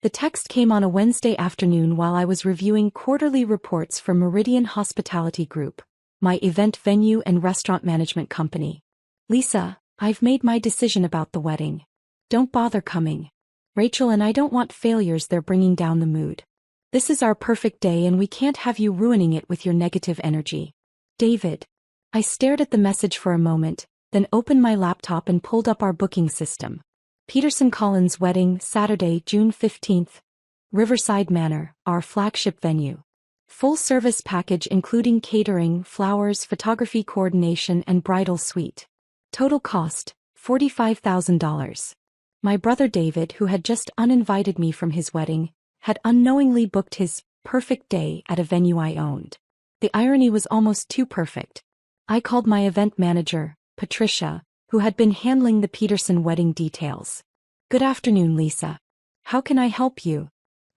The text came on a Wednesday afternoon while I was reviewing quarterly reports for Meridian Hospitality Group, my event venue and restaurant management company. Lisa, I've made my decision about the wedding. Don't bother coming. Rachel and I don't want failures. They're bringing down the mood. This is our perfect day and we can't have you ruining it with your negative energy. David. I stared at the message for a moment, then opened my laptop and pulled up our booking system. Peterson Collins wedding, Saturday, June 15th. Riverside Manor, our flagship venue. Full service package including catering, flowers, photography coordination and bridal suite. Total cost, $45,000. My brother David, who had just uninvited me from his wedding, had unknowingly booked his perfect day at a venue I owned. The irony was almost too perfect. I called my event manager, Patricia, who had been handling the Peterson wedding details. Good afternoon, Lisa. How can I help you?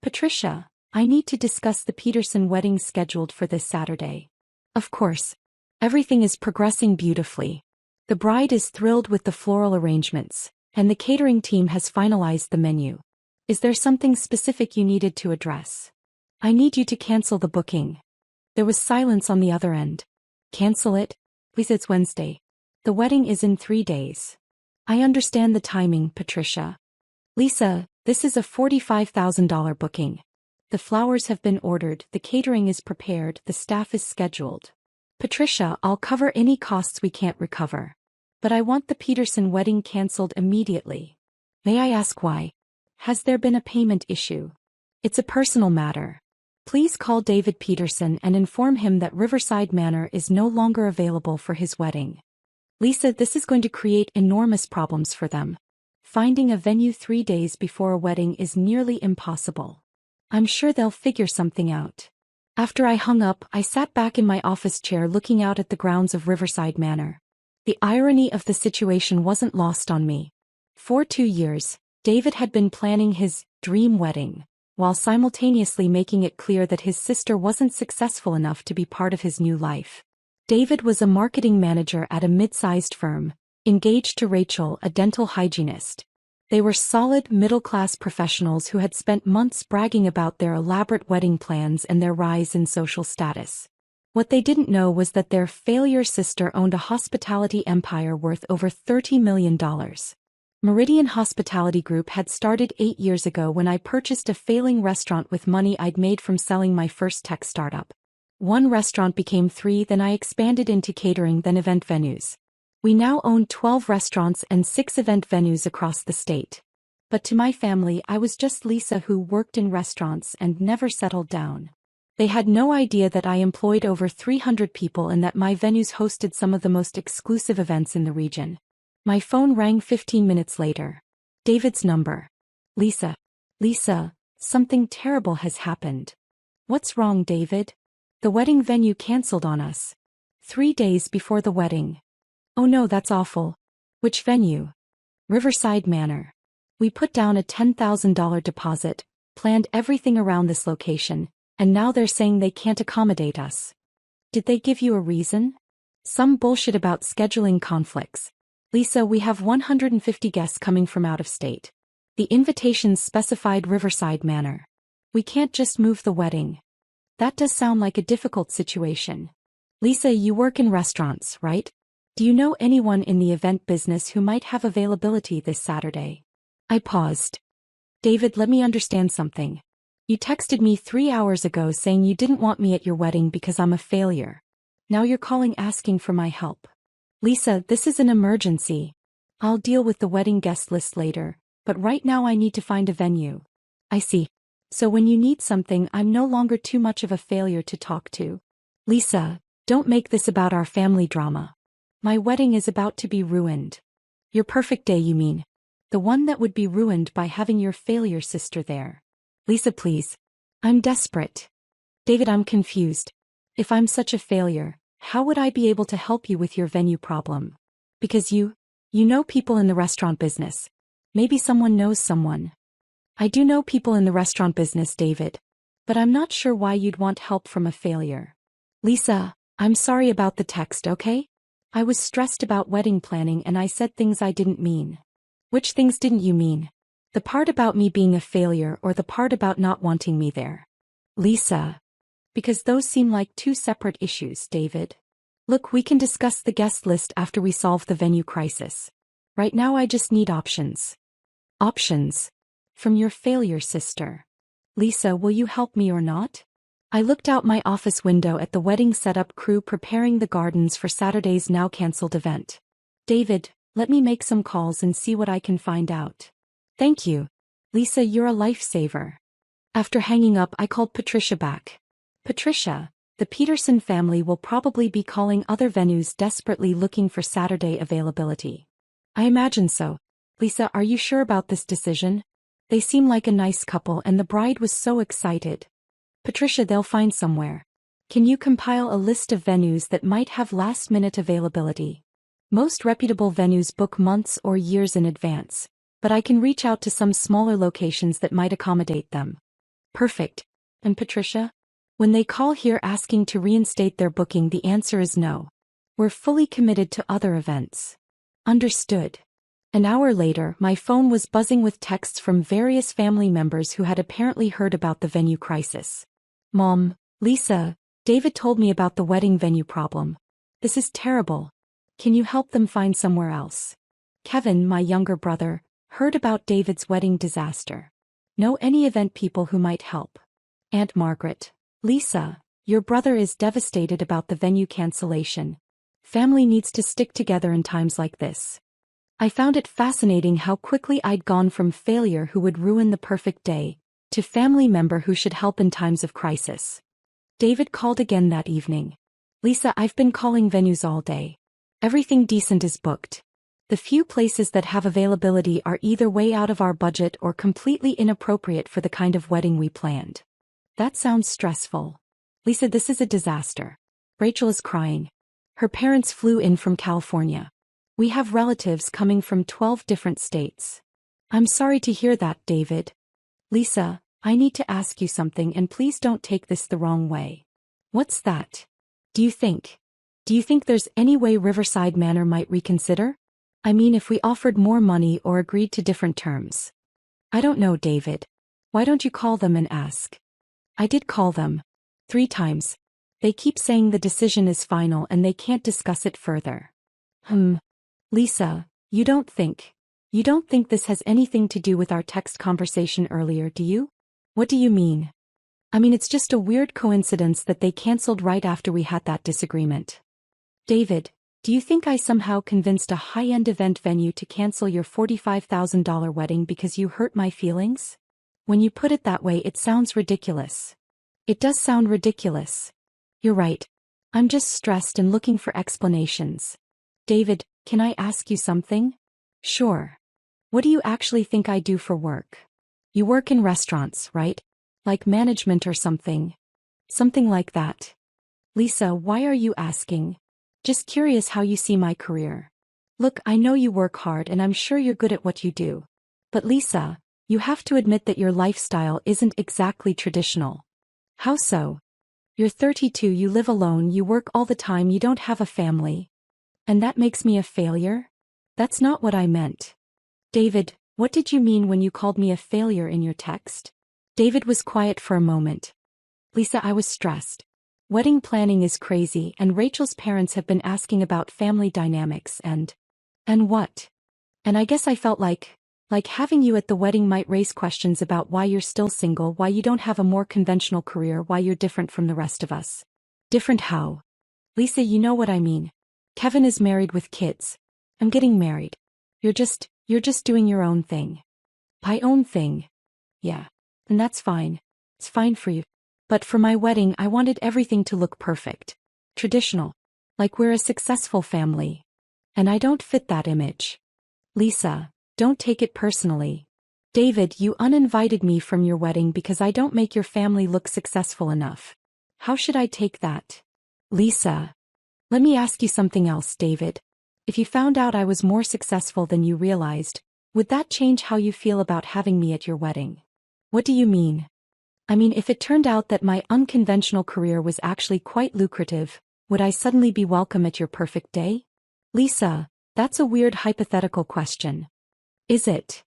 Patricia, I need to discuss the Peterson wedding scheduled for this Saturday. Of course. Everything is progressing beautifully. The bride is thrilled with the floral arrangements, and the catering team has finalized the menu. Is there something specific you needed to address? I need you to cancel the booking. There was silence on the other end. Cancel it? Please, it's Wednesday. The wedding is in 3 days. I understand the timing, Patricia. Lisa, this is a $45,000 booking. The flowers have been ordered, the catering is prepared, the staff is scheduled. Patricia, I'll cover any costs we can't recover. But I want the Peterson wedding cancelled immediately. May I ask why? Has there been a payment issue? It's a personal matter. Please call David Peterson and inform him that Riverside Manor is no longer available for his wedding. Lisa, this is going to create enormous problems for them. Finding a venue 3 days before a wedding is nearly impossible. I'm sure they'll figure something out. After I hung up, I sat back in my office chair looking out at the grounds of Riverside Manor. The irony of the situation wasn't lost on me. For 2 years, David had been planning his dream wedding, while simultaneously making it clear that his sister wasn't successful enough to be part of his new life. David was a marketing manager at a mid-sized firm, engaged to Rachel, a dental hygienist. They were solid, middle-class professionals who had spent months bragging about their elaborate wedding plans and their rise in social status. What they didn't know was that their failure sister owned a hospitality empire worth over $30 million. Meridian Hospitality Group had started 8 years ago when I purchased a failing restaurant with money I'd made from selling my first tech startup. 1 restaurant became 3, then I expanded into catering, then event venues. We now own 12 restaurants and 6 event venues across the state. But to my family, I was just Lisa who worked in restaurants and never settled down. They had no idea that I employed over 300 people and that my venues hosted some of the most exclusive events in the region. My phone rang 15 minutes later. David's number. Lisa. Lisa, something terrible has happened. What's wrong, David? The wedding venue canceled on us. 3 days before the wedding. Oh no, that's awful. Which venue? Riverside Manor. We put down a $10,000 deposit, planned everything around this location, and now they're saying they can't accommodate us. Did they give you a reason? Some bullshit about scheduling conflicts. Lisa, we have 150 guests coming from out of state. The invitations specified Riverside Manor. We can't just move the wedding. That does sound like a difficult situation. Lisa, you work in restaurants, right? Do you know anyone in the event business who might have availability this Saturday? I paused. David, let me understand something. You texted me 3 hours ago saying you didn't want me at your wedding because I'm a failure. Now you're calling asking for my help. Lisa, this is an emergency. I'll deal with the wedding guest list later, but right now I need to find a venue. I see. So when you need something, I'm no longer too much of a failure to talk to. Lisa, don't make this about our family drama. My wedding is about to be ruined. Your perfect day, you mean? The one that would be ruined by having your failure sister there. Lisa, please. I'm desperate. David, I'm confused. If I'm such a failure, how would I be able to help you with your venue problem? Because you know people in the restaurant business. Maybe someone knows someone. I do know people in the restaurant business, David. But I'm not sure why you'd want help from a failure. Lisa, I'm sorry about the text, okay? I was stressed about wedding planning and I said things I didn't mean. Which things didn't you mean? The part about me being a failure or the part about not wanting me there? Lisa. Because those seem like two separate issues, David. Look, we can discuss the guest list after we solve the venue crisis. Right now I just need options. Options? From your failure sister. Lisa, will you help me or not? I looked out my office window at the wedding setup crew preparing the gardens for Saturday's now-cancelled event. David, let me make some calls and see what I can find out. Thank you. Lisa, you're a lifesaver. After hanging up, I called Patricia back. Patricia, the Peterson family will probably be calling other venues desperately looking for Saturday availability. I imagine so. Lisa, are you sure about this decision? They seem like a nice couple and the bride was so excited. Patricia, they'll find somewhere. Can you compile a list of venues that might have last-minute availability? Most reputable venues book months or years in advance, but I can reach out to some smaller locations that might accommodate them. Perfect. And Patricia? When they call here asking to reinstate their booking, the answer is no. We're fully committed to other events. Understood. An hour later, my phone was buzzing with texts from various family members who had apparently heard about the venue crisis. Mom, Lisa, David told me about the wedding venue problem. This is terrible. Can you help them find somewhere else? Kevin, my younger brother, heard about David's wedding disaster. Know any event people who might help? Aunt Margaret. Lisa, your brother is devastated about the venue cancellation. Family needs to stick together in times like this. I found it fascinating how quickly I'd gone from failure who would ruin the perfect day, to family member who should help in times of crisis. David called again that evening. Lisa, I've been calling venues all day. Everything decent is booked. The few places that have availability are either way out of our budget or completely inappropriate for the kind of wedding we planned. That sounds stressful. Lisa, this is a disaster. Rachel is crying. Her parents flew in from California. We have relatives coming from 12 different states. I'm sorry to hear that, David. Lisa, I need to ask you something and please don't take this the wrong way. What's that? Do you think there's any way Riverside Manor might reconsider? I mean, if we offered more money or agreed to different terms. I don't know, David. Why don't you call them and ask? I did call them. 3 times. They keep saying the decision is final and they can't discuss it further. Lisa, you don't think this has anything to do with our text conversation earlier, do you? What do you mean? I mean, it's just a weird coincidence that they canceled right after we had that disagreement. David, do you think I somehow convinced a high-end event venue to cancel your $45,000 wedding because you hurt my feelings? When you put it that way, it sounds ridiculous. It does sound ridiculous. You're right. I'm just stressed and looking for explanations. David, can I ask you something? Sure. What do you actually think I do for work? You work in restaurants, right? Like management or something? Something like that. Lisa, why are you asking? Just curious how you see my career. Look, I know you work hard and I'm sure you're good at what you do. But Lisa, you have to admit that your lifestyle isn't exactly traditional. How so? You're 32, you live alone, you work all the time, you don't have a family. And that makes me a failure? That's not what I meant. David, what did you mean when you called me a failure in your text? David was quiet for a moment. Lisa, I was stressed. Wedding planning is crazy and Rachel's parents have been asking about family dynamics and what? And I guess I felt like having you at the wedding might raise questions about why you're still single, why you don't have a more conventional career, why you're different from the rest of us. Different how? Lisa, you know what I mean. Kevin is married with kids. I'm getting married. You're just doing your own thing. My own thing. Yeah. And that's fine. It's fine for you. But for my wedding, I wanted everything to look perfect. Traditional. Like we're a successful family. And I don't fit that image. Lisa, don't take it personally. David, you uninvited me from your wedding because I don't make your family look successful enough. How should I take that? Lisa. Let me ask you something else, David. If you found out I was more successful than you realized, would that change how you feel about having me at your wedding? What do you mean? I mean, if it turned out that my unconventional career was actually quite lucrative, would I suddenly be welcome at your perfect day? Lisa, that's a weird hypothetical question. Is it?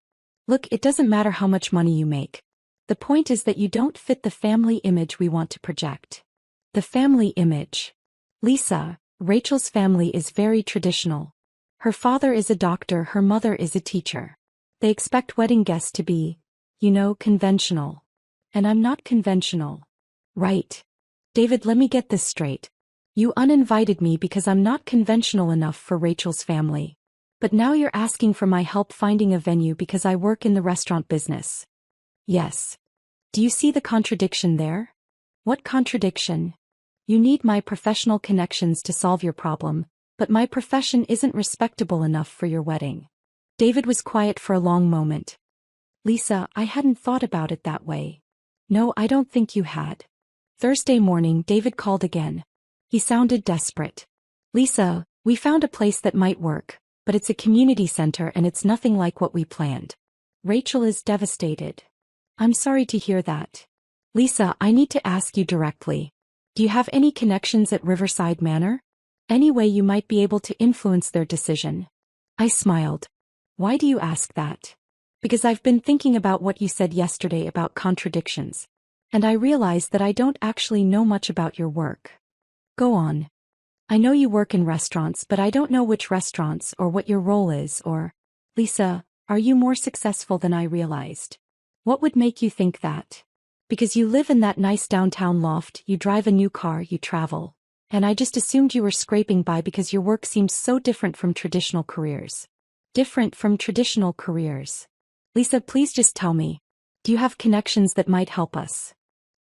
Look, it doesn't matter how much money you make. The point is that you don't fit the family image we want to project. The family image. Lisa, Rachel's family is very traditional. Her father is a doctor, her mother is a teacher. They expect wedding guests to be, conventional. And I'm not conventional. Right. David, let me get this straight. You uninvited me because I'm not conventional enough for Rachel's family. But now you're asking for my help finding a venue because I work in the restaurant business. Yes. Do you see the contradiction there? What contradiction? You need my professional connections to solve your problem, but my profession isn't respectable enough for your wedding. David was quiet for a long moment. Lisa, I hadn't thought about it that way. No, I don't think you had. Thursday morning, David called again. He sounded desperate. Lisa, we found a place that might work, but it's a community center and it's nothing like what we planned. Rachel is devastated. I'm sorry to hear that. Lisa, I need to ask you directly. Do you have any connections at Riverside Manor? Any way you might be able to influence their decision? I smiled. Why do you ask that? Because I've been thinking about what you said yesterday about contradictions. And I realized that I don't actually know much about your work. Go on. I know you work in restaurants, but I don't know which restaurants or what your role is or... Lisa, are you more successful than I realized? What would make you think that? Because you live in that nice downtown loft, you drive a new car, you travel. And I just assumed you were scraping by because your work seems so different from traditional careers. Different from traditional careers. Lisa, please just tell me. Do you have connections that might help us?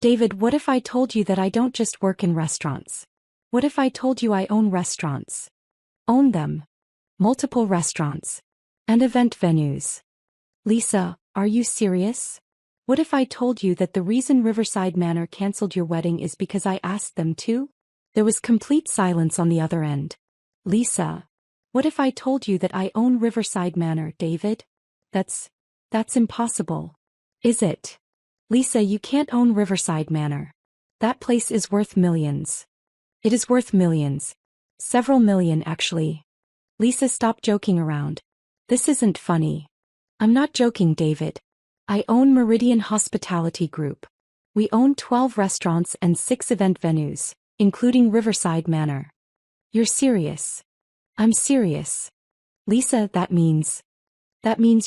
David, what if I told you that I don't just work in restaurants? What if I told you I own restaurants? Own them. Multiple restaurants. And event venues. Lisa, are you serious? What if I told you that the reason Riverside Manor canceled your wedding is because I asked them to? There was complete silence on the other end. Lisa, what if I told you that I own Riverside Manor, David? That's impossible. Is it? Lisa, you can't own Riverside Manor. That place is worth millions. It is worth millions. Several million, actually. Lisa, stop joking around. This isn't funny. I'm not joking, David. I own Meridian Hospitality Group. We own 12 restaurants and 6 event venues, including Riverside Manor. You're serious. I'm serious. Lisa, that means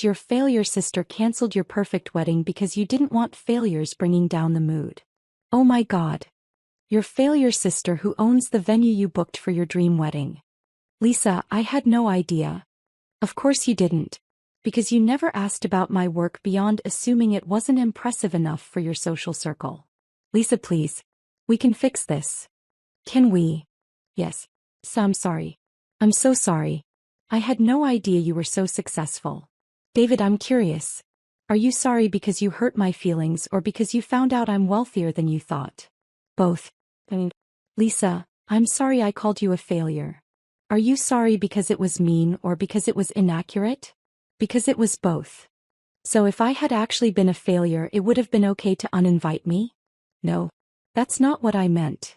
your failure sister canceled your perfect wedding because you didn't want failures bringing down the mood. Oh my God. Your failure sister who owns the venue you booked for your dream wedding. Lisa, I had no idea. Of course you didn't. Because you never asked about my work beyond assuming it wasn't impressive enough for your social circle. Lisa, please. We can fix this. Can we? Yes. So I'm sorry. I'm so sorry. I had no idea you were so successful. David, I'm curious. Are you sorry because you hurt my feelings or because you found out I'm wealthier than you thought? Both. Lisa, I'm sorry I called you a failure. Are you sorry because it was mean or because it was inaccurate? Because it was both. So if I had actually been a failure, it would have been okay to uninvite me? No. That's not what I meant.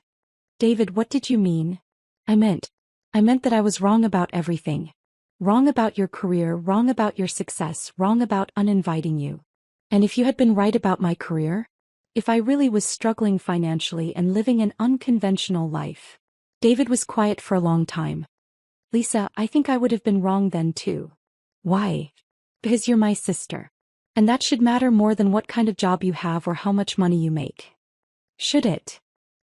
David, what did you mean? I meant that I was wrong about everything. Wrong about your career, wrong about your success, wrong about uninviting you. And if you had been right about my career? If I really was struggling financially and living an unconventional life? David was quiet for a long time. Lisa, I think I would have been wrong then too. Why? Because you're my sister. And that should matter more than what kind of job you have or how much money you make. Should it?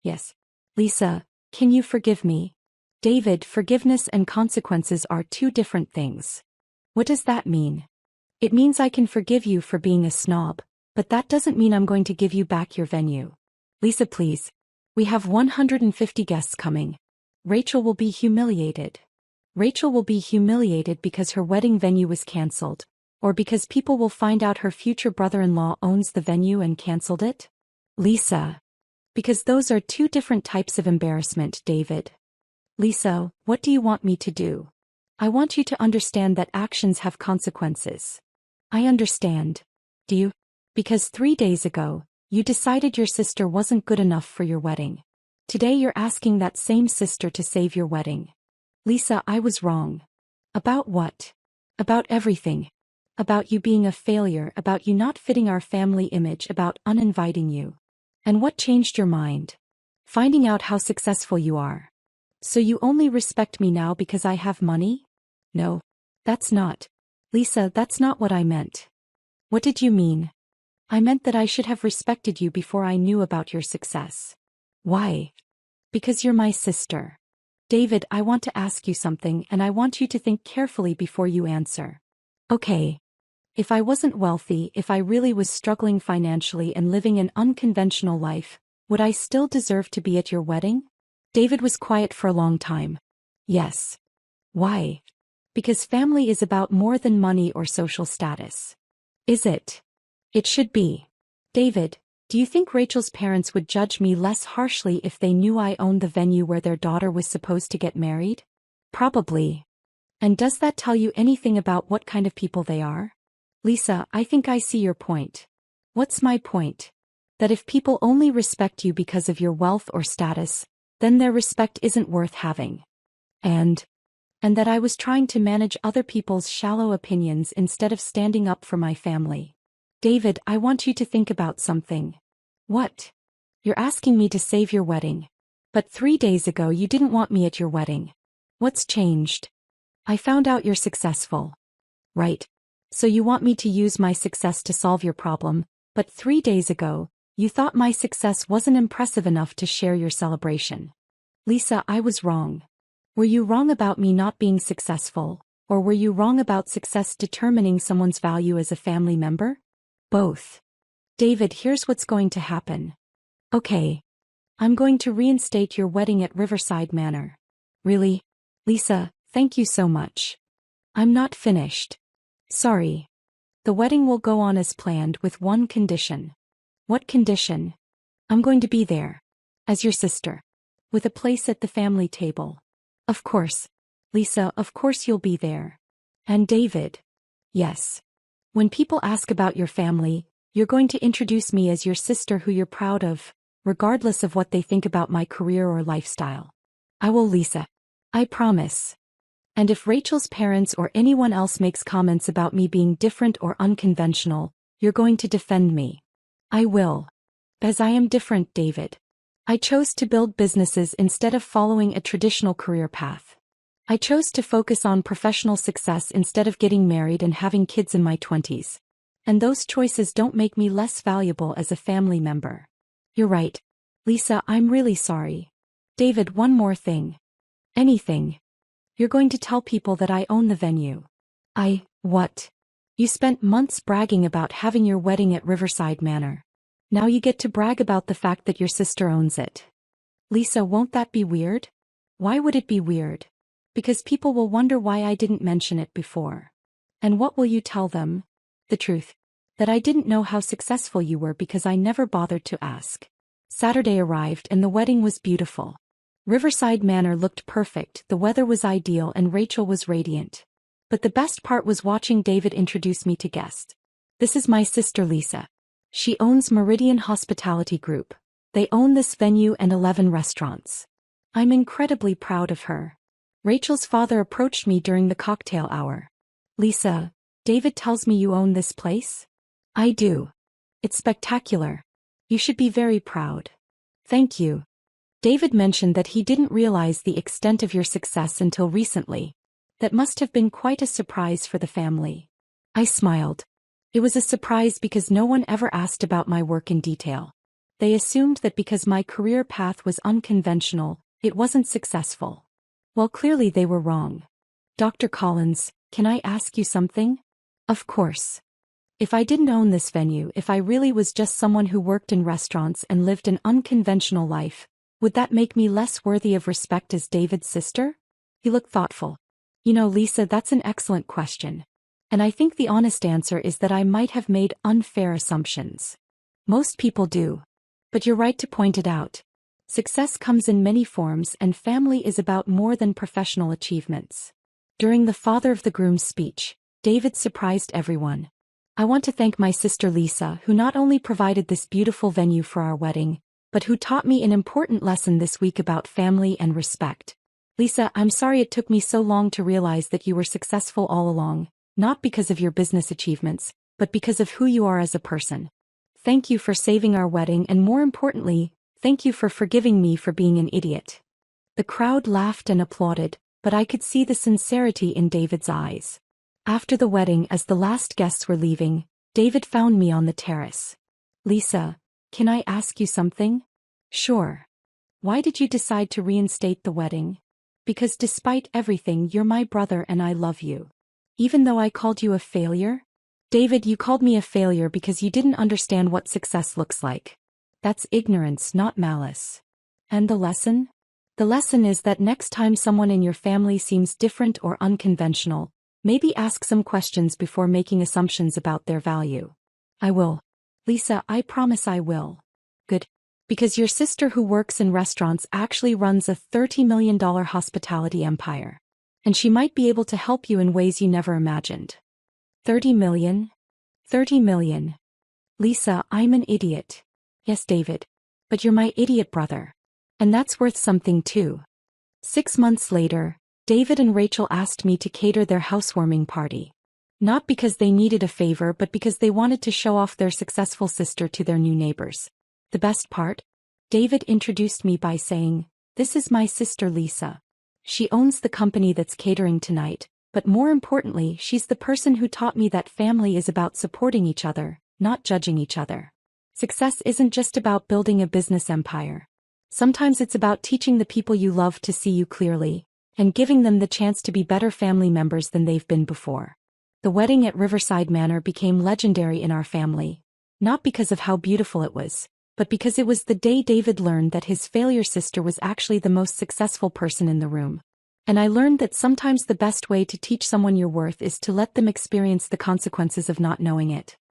Yes. Lisa, can you forgive me? David, forgiveness and consequences are two different things. What does that mean? It means I can forgive you for being a snob, but that doesn't mean I'm going to give you back your venue. Lisa, please. We have 150 guests coming. Rachel will be humiliated. Rachel will be humiliated because her wedding venue was canceled, or because people will find out her future brother-in-law owns the venue and canceled it? Lisa. Because those are two different types of embarrassment, David. Lisa, what do you want me to do? I want you to understand that actions have consequences. I understand. Do you? Because 3 days ago, you decided your sister wasn't good enough for your wedding. Today you're asking that same sister to save your wedding. Lisa, I was wrong. About what? About everything. About you being a failure, about you not fitting our family image, about uninviting you. And what changed your mind? Finding out how successful you are. So you only respect me now because I have money? No. That's not. Lisa, that's not what I meant. What did you mean? I meant that I should have respected you before I knew about your success. Why? Because you're my sister. David, I want to ask you something and I want you to think carefully before you answer. Okay. If I wasn't wealthy, if I really was struggling financially and living an unconventional life, would I still deserve to be at your wedding? David was quiet for a long time. Yes. Why? Because family is about more than money or social status. Is it? It should be. David, do you think Rachel's parents would judge me less harshly if they knew I owned the venue where their daughter was supposed to get married? Probably. And does that tell you anything about what kind of people they are? Lisa, I think I see your point. What's my point? That if people only respect you because of your wealth or status, then their respect isn't worth having. And that I was trying to manage other people's shallow opinions instead of standing up for my family. David, I want you to think about something. What? You're asking me to save your wedding. But 3 days ago you didn't want me at your wedding. What's changed? I found out you're successful. Right. So you want me to use my success to solve your problem, but 3 days ago, you thought my success wasn't impressive enough to share your celebration. Lisa, I was wrong. Were you wrong about me not being successful, or were you wrong about success determining someone's value as a family member? Both. David, here's what's going to happen. Okay. I'm going to reinstate your wedding at Riverside Manor. Really? Lisa, thank you so much. I'm not finished. Sorry. The wedding will go on as planned with one condition. What condition? I'm going to be there. As your sister. With a place at the family table. Of course. Lisa, of course you'll be there. And David. Yes. When people ask about your family, you're going to introduce me as your sister who you're proud of, regardless of what they think about my career or lifestyle. I will, Lisa. I promise. And if Rachel's parents or anyone else makes comments about me being different or unconventional, you're going to defend me. I will. As I am different, David. I chose to build businesses instead of following a traditional career path. I chose to focus on professional success instead of getting married and having kids in my 20s. And those choices don't make me less valuable as a family member. You're right. Lisa, I'm really sorry. David, one more thing. Anything. You're going to tell people that I own the venue. What? You spent months bragging about having your wedding at Riverside Manor. Now you get to brag about the fact that your sister owns it. Lisa, won't that be weird? Why would it be weird? Because people will wonder why I didn't mention it before. And what will you tell them? The truth. That I didn't know how successful you were because I never bothered to ask. Saturday arrived and the wedding was beautiful. Riverside Manor looked perfect, the weather was ideal and Rachel was radiant. But the best part was watching David introduce me to guests. This is my sister Lisa. She owns Meridian Hospitality Group. They own this venue and 11 restaurants. I'm incredibly proud of her. Rachel's father approached me during the cocktail hour. Lisa, David tells me you own this place? I do. It's spectacular. You should be very proud. Thank you. David mentioned that he didn't realize the extent of your success until recently. That must have been quite a surprise for the family. I smiled. It was a surprise because no one ever asked about my work in detail. They assumed that because my career path was unconventional, it wasn't successful. Well, clearly they were wrong. Dr. Collins, can I ask you something? Of course. If I didn't own this venue, if I really was just someone who worked in restaurants and lived an unconventional life, would that make me less worthy of respect as David's sister? He looked thoughtful. You know, Lisa, that's an excellent question. And I think the honest answer is that I might have made unfair assumptions. Most people do. But you're right to point it out. Success comes in many forms and family is about more than professional achievements. During the father of the groom's speech, David surprised everyone. I want to thank my sister Lisa, who not only provided this beautiful venue for our wedding, but who taught me an important lesson this week about family and respect. Lisa, I'm sorry it took me so long to realize that you were successful all along. Not because of your business achievements, but because of who you are as a person. Thank you for saving our wedding, and more importantly, thank you for forgiving me for being an idiot." The crowd laughed and applauded, but I could see the sincerity in David's eyes. After the wedding, as the last guests were leaving, David found me on the terrace. "Lisa, can I ask you something?" "Sure." "Why did you decide to reinstate the wedding?" "Because despite everything, you're my brother and I love you." "Even though I called you a failure?" "David, you called me a failure because you didn't understand what success looks like. That's ignorance, not malice." "And the lesson?" "The lesson is that next time someone in your family seems different or unconventional, maybe ask some questions before making assumptions about their value." "I will. Lisa, I promise I will." "Good. Because your sister who works in restaurants actually runs a $30 million hospitality empire. And she might be able to help you in ways you never imagined." 30 million? 30 million. "Lisa, I'm an idiot." "Yes, David. But you're my idiot brother. And that's worth something too." 6 months later, David and Rachel asked me to cater their housewarming party. Not because they needed a favor, but because they wanted to show off their successful sister to their new neighbors. The best part? David introduced me by saying, "This is my sister Lisa. She owns the company that's catering tonight, but more importantly, she's the person who taught me that family is about supporting each other, not judging each other. Success isn't just about building a business empire. Sometimes it's about teaching the people you love to see you clearly, and giving them the chance to be better family members than they've been before." The wedding at Riverside Manor became legendary in our family, not because of how beautiful it was, but because it was the day David learned that his failure sister was actually the most successful person in the room. And I learned that sometimes the best way to teach someone your worth is to let them experience the consequences of not knowing it.